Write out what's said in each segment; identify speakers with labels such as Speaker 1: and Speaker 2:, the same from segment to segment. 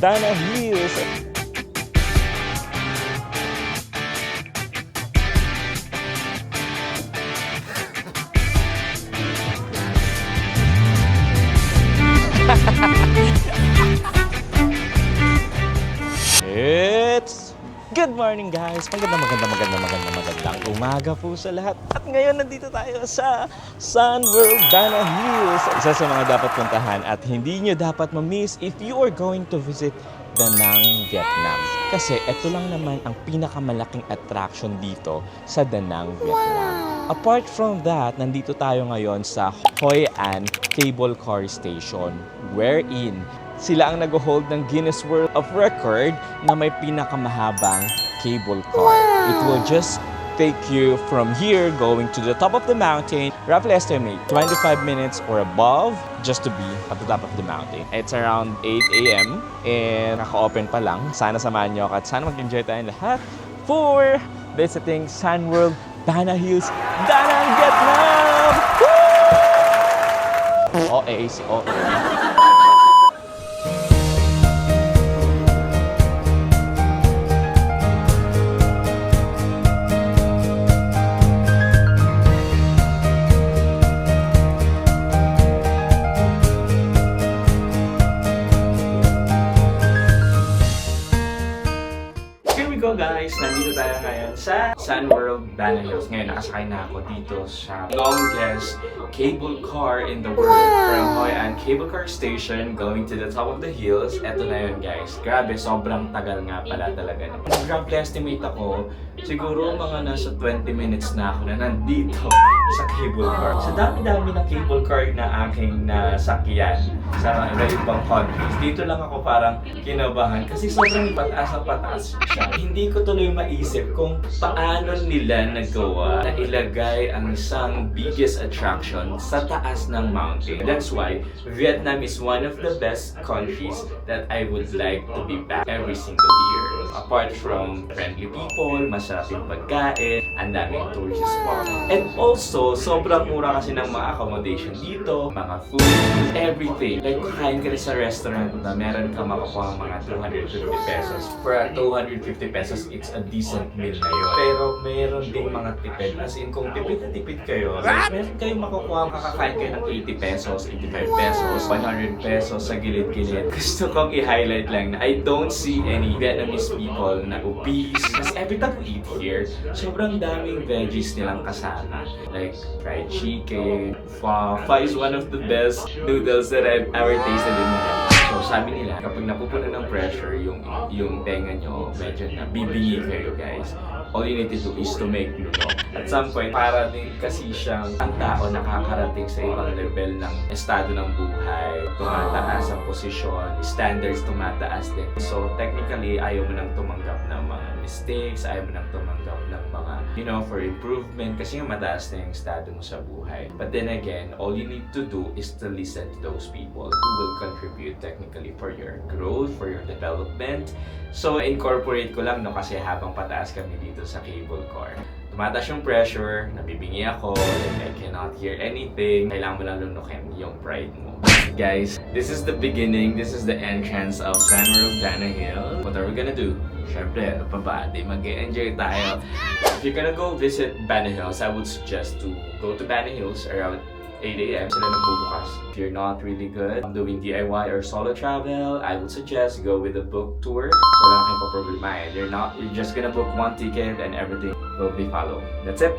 Speaker 1: Dana Hills. It's good morning guys! Magandang umaga po sa lahat. At ngayon nandito tayo sa Sun World Dana Hills. Isa sa mga dapat puntahan at hindi nyo dapat ma-miss if you are going to visit Da Nang, Vietnam. Kasi ito lang naman ang pinakamalaking attraction dito sa Da Nang, Vietnam. Apart from that, nandito tayo ngayon sa Hoi An Cable Car Station wherein sila ang nag-hold ng Guinness World of Record na may pinakamahabang cable car. It will just take you from here going to the top of the mountain, roughly estimate 25 minutes or above just to be at the top of the mountain. It's around 8 a.m. and naka-open pa lang. Sana samahan nyo ako at sana mag-enjoy tayong lahat for visiting Sun World Dana Hills, Da Nang, Vietnam! Woo! OAC. So guys, nandito tayo ngayon sa Sun World Dana Hills. Ngayon nakasakay na ako dito sa longest cable car in the world from Hoi An Cable Car Station going to the top of the hills. Eto na yun guys. Grabe, sobrang tagal nga pala talaga. Roughly estimate ako, siguro mga nasa 20 minutes na ako na nandito sa cable car. Sa dami-dami ng cable car na aking nasakyan sa iba-ibang countries, dito lang ako parang kinabahan kasi sobrang pataas na pataas siya. Hindi ko tuloy maisip kung paano nila nagawa na ilagay ang isang biggest attraction sa taas ng mountain. That's why Vietnam is one of the best countries that I would like to be back every single year. Apart from friendly people, masarap yung pagkain, ang daming tourist spot. And also, sobrang mura kasi ng mga accommodation dito, mga food, everything. Like, kain ka rin sa restaurant na meron ka makukuha mga 250 pesos. For 250 pesos, it's a decent meal na yun. Pero meron ding mga tipid. As in, kung tipid na tipid kayo, like, meron kayong makukuha, makakain kayo ng 80 pesos, 85 pesos, 100 pesos sa gilid-gilid. Gusto kong i-highlight lang na I don't see any Vietnamese people na obese. Kasi every time we eat here, sobrang daming veggies nilang kasama. Like, fried chicken, pho. Pho is one of the best noodles that I've ever tasted in my life. So sabi nila, kapag napupuno ng pressure yung tenga nyo, medyo nabibingi kayo guys. All you need to do is to make noodle. At some point, para din kasi siyang ang tao nakakarating sa ibang level ng estado ng buhay. Tumataas ang posisyon, standards tumataas din. So technically, ayaw mo nang tumanggap ng mga mistakes, ayaw mo nang tumanggap ng mga, for improvement kasi nga mataas na yung estado mo sa buhay. But then again, all you need to do is to listen to those people who will contribute technically for your growth, for your development. So, incorporate ko lang, kasi habang pataas kami dito sa cable car, tumataas yung pressure, nabibingi ako, like I cannot hear anything. Kailangan mo lang lunukin yung pride mo. Guys, this is the beginning, this is the entrance of Sun World Dana Hills. What are we gonna do? Siyempre, ano pa ba? Di mag-enjoy tayo. If you're gonna go visit Bana Hills, I would suggest to go to Bana Hills around 8 a.m. sila nagbubukas. If you're not really good doing DIY or solo travel, I would suggest go with a book tour. So wala kayong paproblemahin. You're just gonna book one ticket and everything will be followed. That's it.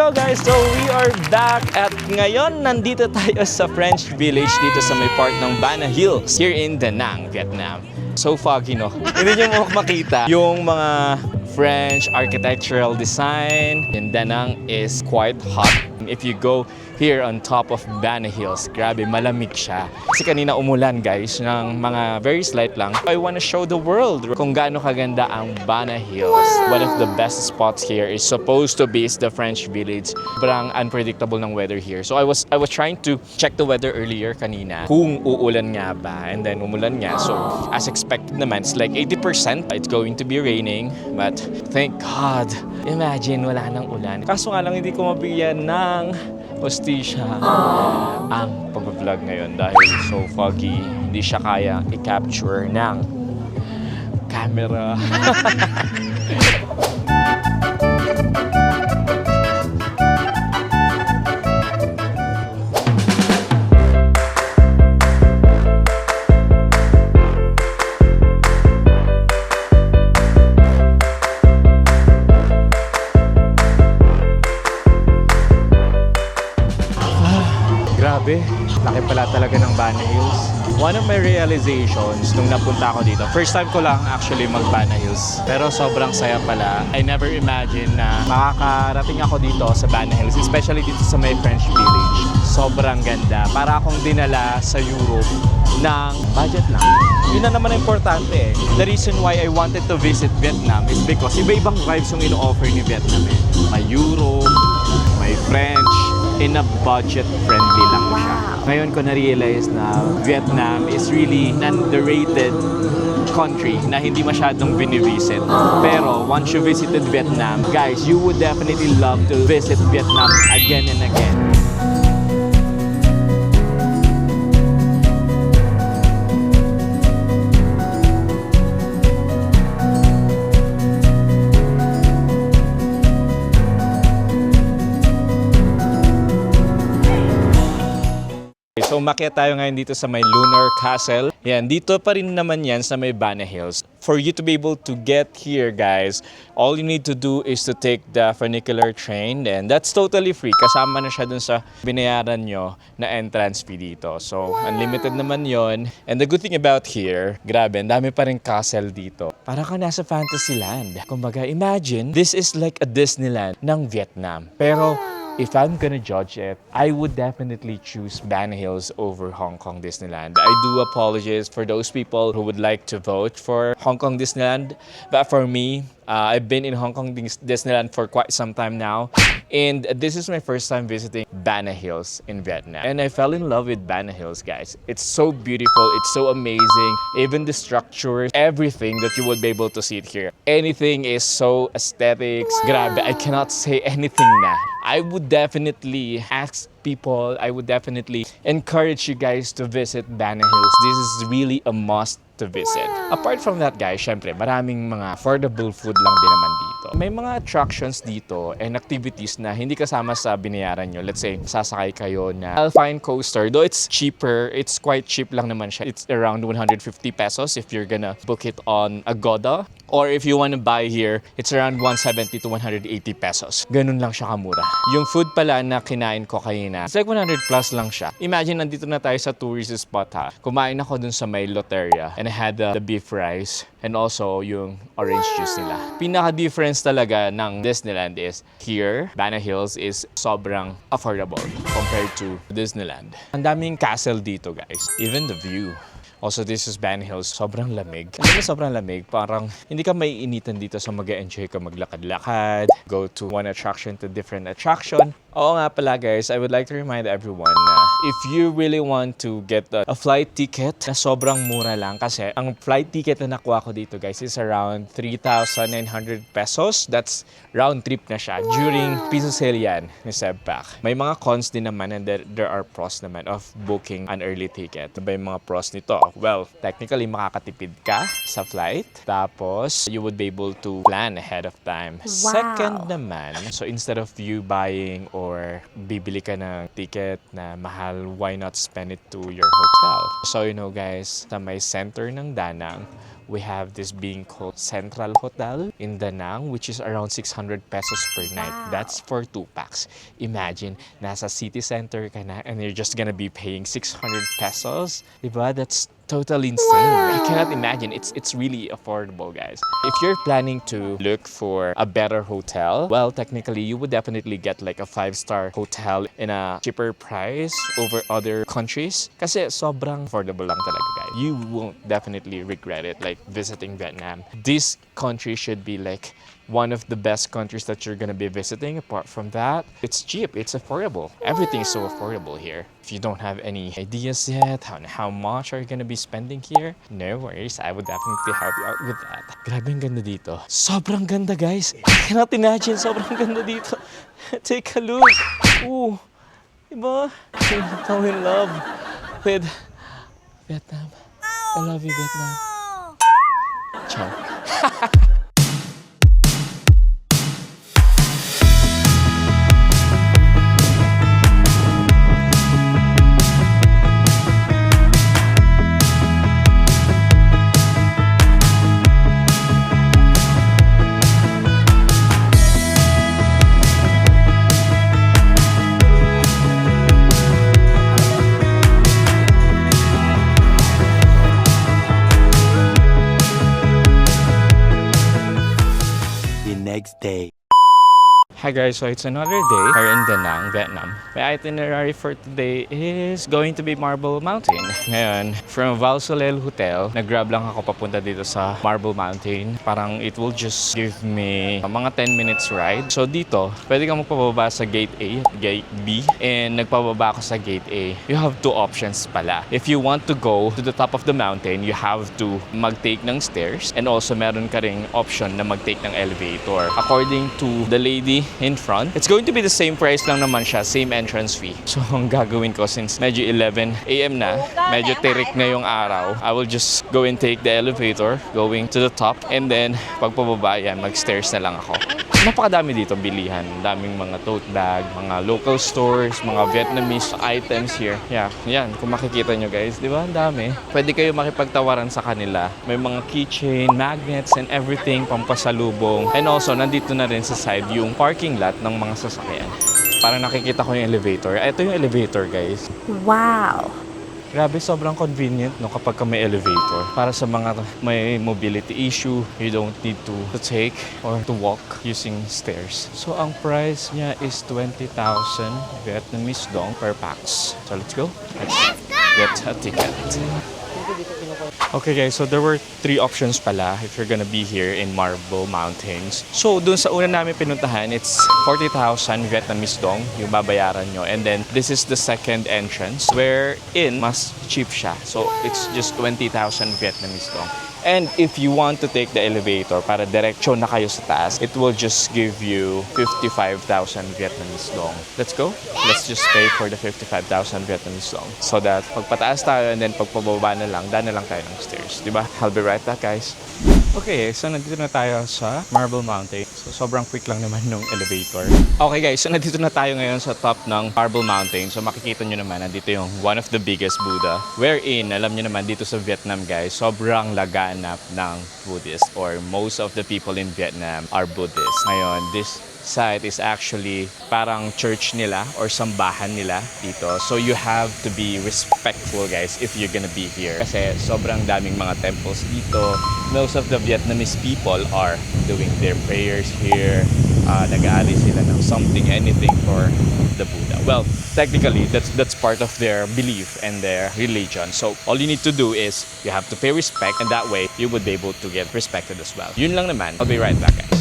Speaker 1: So guys, so we are back at ngayon nandito tayo sa French Village dito sa may part ng Bana Hills here in Da Nang, Vietnam. So foggy, no? Hindi nyo makita yung mga French architectural design in Da Nang is quite hot. imagine if you go here on top of Bana Hills, grabe, malamig siya. Kasi kanina umulan guys, ng mga very slight lang. I wanna show the world kung gaano kaganda ang Bana Hills. One of the best spots here is supposed to be the French Village. Sobrang unpredictable ng weather here. So I was trying to check the weather earlier kanina kung uulan nga ba, and then umulan nga. So as expected naman, it's like 80% it's going to be raining, but thank God. Imagine wala nang ulan. Kaso nga lang hindi ko mabigyan ng hostisya ang pag-vlog ngayon dahil so foggy. Hindi siya kaya i-capture ng camera. Grabe, laki pala talaga ng Bana Hills. One of my realizations nung napunta ako dito, first time ko lang actually mag-Bana Hills. Pero sobrang saya pala. I never imagined na makakarating ako dito sa Bana Hills, especially dito sa may French Village. Sobrang ganda. Para akong dinala sa Europe ng budget lang. Yun na naman ang importante eh. The reason why I wanted to visit Vietnam is because iba-ibang vibes yung ino-offer ni Vietnam eh. May Europe, may French, in a budget-friendly lang siya. Ngayon ko na-realize na Vietnam is really an underrated country na hindi masyadong binivisit. Pero once you visited Vietnam, guys, you would definitely love to visit Vietnam again and again. So umakyat tayo ngayon dito sa may Lunar Castle. Yan, dito pa rin naman yan sa may Bana Hills. For you to be able to get here, guys, all you need to do is to take the funicular train, and that's totally free. Kasama na siya dun sa binayaran nyo na entrance fee dito. So, unlimited naman yon. And the good thing about here, grabe, ang dami pa rin castle dito. Para ka nasa Fantasyland. Kumbaga, imagine, this is like a Disneyland ng Vietnam. Pero, if I'm gonna judge it, I would definitely choose Bana Hills over Hong Kong Disneyland. I do apologize for those people who would like to vote for Hong Kong Disneyland, but for me, I've been in Hong Kong Disneyland for quite some time now, and this is my first time visiting Bana Hills in Vietnam. And I fell in love with Bana Hills, guys. It's so beautiful, it's so amazing. Even the structures, everything that you would be able to see it here. Anything is so aesthetics. Grabe, I cannot say anything na. I would definitely ask people, I would definitely encourage you guys to visit Bana Hills. This is really a must to visit. Apart from that, guys, syempre, maraming mga affordable food lang din naman dito. May mga attractions dito and activities na hindi kasama sa binayaran nyo. Let's say, sasakay kayo na Alpine Coaster. Though it's cheaper, it's quite cheap lang naman siya. It's around 150 pesos if you're gonna book it on Agoda. Or if you want to buy here, it's around 170 to 180 pesos. Ganun lang siya kamura. Yung food pala na kinain ko kanina, it's like 100 plus lang siya. Imagine, nandito na tayo sa tourist spot ha. Kumain ako dun sa may Loteria and I had the beef rice and also yung orange juice nila. Pinaka-difference talaga ng Disneyland is here, Bana Hills is sobrang affordable compared to Disneyland. Ang daming castle dito, guys. Even the view. Also, this is Bana Hills. Sobrang lamig. Hindi sobrang lamig. Parang hindi ka maiinitan dito sa mag-enjoy ka maglakad-lakad, go to one attraction to different attraction. Oo nga pala, guys, I would like to remind everyone na if you really want to get a flight ticket na sobrang mura lang, kasi ang flight ticket na nakuha ko dito, guys, is around 3,900 pesos. That's round trip na siya. During piso sale yan ni Sebpak. May mga cons din naman and there are pros naman of booking an early ticket. May mga pros nito. Well, technically, makakatipid ka sa flight. Tapos, you would be able to plan ahead of time.
Speaker 2: Wow.
Speaker 1: Second naman, so instead of you buying or bibili ka ng ticket na mahal, why not spend it to your hotel? So, you know, guys, sa may center ng Danang, we have this being called Central Hotel in Da Nang, which is around 600 pesos per night.
Speaker 2: Wow.
Speaker 1: That's for 2 packs. Imagine, nasa city center ka na and you're just gonna be paying 600 pesos. Diba? That's
Speaker 2: totally insane. I cannot imagine. It's really affordable, guys. If you're planning to look for a better hotel, well, technically, you would definitely get like a 5-star hotel in a cheaper price over other countries. Kasi sobrang affordable lang talaga, guys. You won't definitely regret it, like visiting Vietnam. This country should be like one of the best countries that you're gonna be visiting. Apart from that, it's cheap, it's affordable. Everything is so affordable here. If you don't have any ideas yet on how much are you gonna be spending here, no worries, I would definitely help you out with that. Grabe ang ganda dito. Sobrang ganda, guys. I cannot imagine, sobrang ganda dito. Take a look. Ooh, diba? I fell in love with Vietnam. I love you, Vietnam. Ciao.
Speaker 3: Next day.
Speaker 2: Hi guys, so it's another day here in Da Nang, Vietnam. My itinerary for today is going to be Marble Mountain. Ngayon, from Val Solel Hotel, nag-grab lang ako papunta dito sa Marble Mountain. Parang it will just give me mga 10 minutes ride. So dito, pwede kang magpababa sa Gate A, Gate B, and nagpababa ako sa Gate A. You have two options pala. If you want to go to the top of the mountain, you have to mag-take ng stairs, and also meron ka ring option na mag-take ng elevator. According to the lady in front, it's going to be the same price lang naman siya, same entrance fee. So ang gagawin ko, since medyo 11 AM na, medyo tirik na yung araw, I will just go and take the elevator going to the top, and then pagpababa yan, mag-stairs na lang ako. Napakadami dito bilihan, daming mga tote bag, mga local stores, mga Vietnamese items here. Yeah, yan, kung makikita nyo guys, di ba? Ang dami. Pwede kayo makipagtawaran sa kanila. May mga keychain, magnets, and everything, pampasalubong. And also, nandito na rin sa side yung parking lot ng mga sasakyan. Parang nakikita ko yung elevator. Ito yung elevator, guys.
Speaker 4: Wow!
Speaker 2: Grabe, sobrang convenient no kapag ka may elevator. Para sa mga may mobility issue, you don't need to take or to walk using stairs. So ang price niya is 20,000 Vietnamese dong per pax. So let's go. Let's get a ticket. Okay guys, so there were 3 options pala if you're gonna be here in Marble Mountains. So dun sa una namin pinuntahan, it's 40,000 Vietnamese dong yung babayaran nyo. And then this is the second entrance wherein mas cheap siya. So it's just 20,000 Vietnamese dong. And if you want to take the elevator para diretsyo na kayo sa taas, it will just give you 55,000 Vietnamese dong. Let's go. Let's just pay for the 55,000 Vietnamese dong. So that pagpataas tayo and then pagpababa na lang, daan na lang tayo ng stairs. Diba? I'll be right back, guys. Okay, so nandito na tayo sa Marble Mountain. So sobrang quick lang naman nung elevator. Okay guys, so nandito na tayo ngayon sa top ng Marble Mountain. So makikita nyo naman, nandito yung one of the biggest Buddha. Wherein, alam nyo naman, dito sa Vietnam guys, sobrang laganap ng Buddhist, or most of the people in Vietnam are Buddhist. Ngayon, this site is actually parang church nila or sambahan nila dito. So you have to be respectful guys if you're gonna be here. Kasi sobrang daming mga temples dito. Most of the Vietnamese people are doing their prayers here. Nag-aali sila ng something, anything for the Buddha. Well, technically, that's part of their belief and their religion. So all you need to do is you have to pay respect, and that way you would be able to get respected as well. Yun lang naman. I'll be right back guys.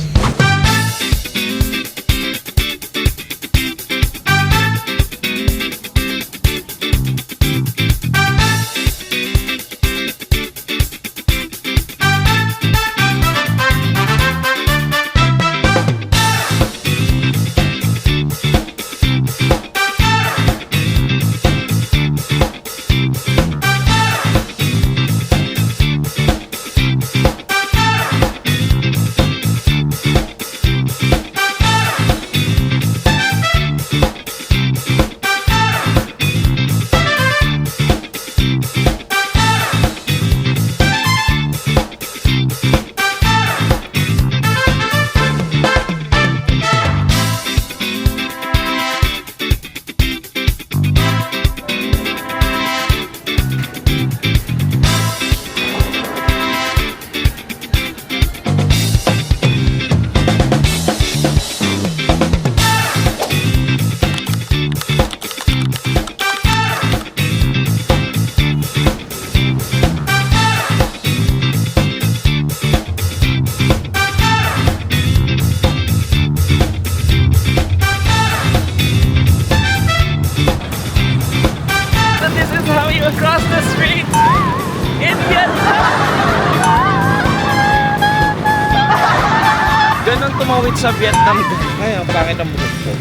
Speaker 2: sa Vietnam. Ay, ang pangit ng buhok ko.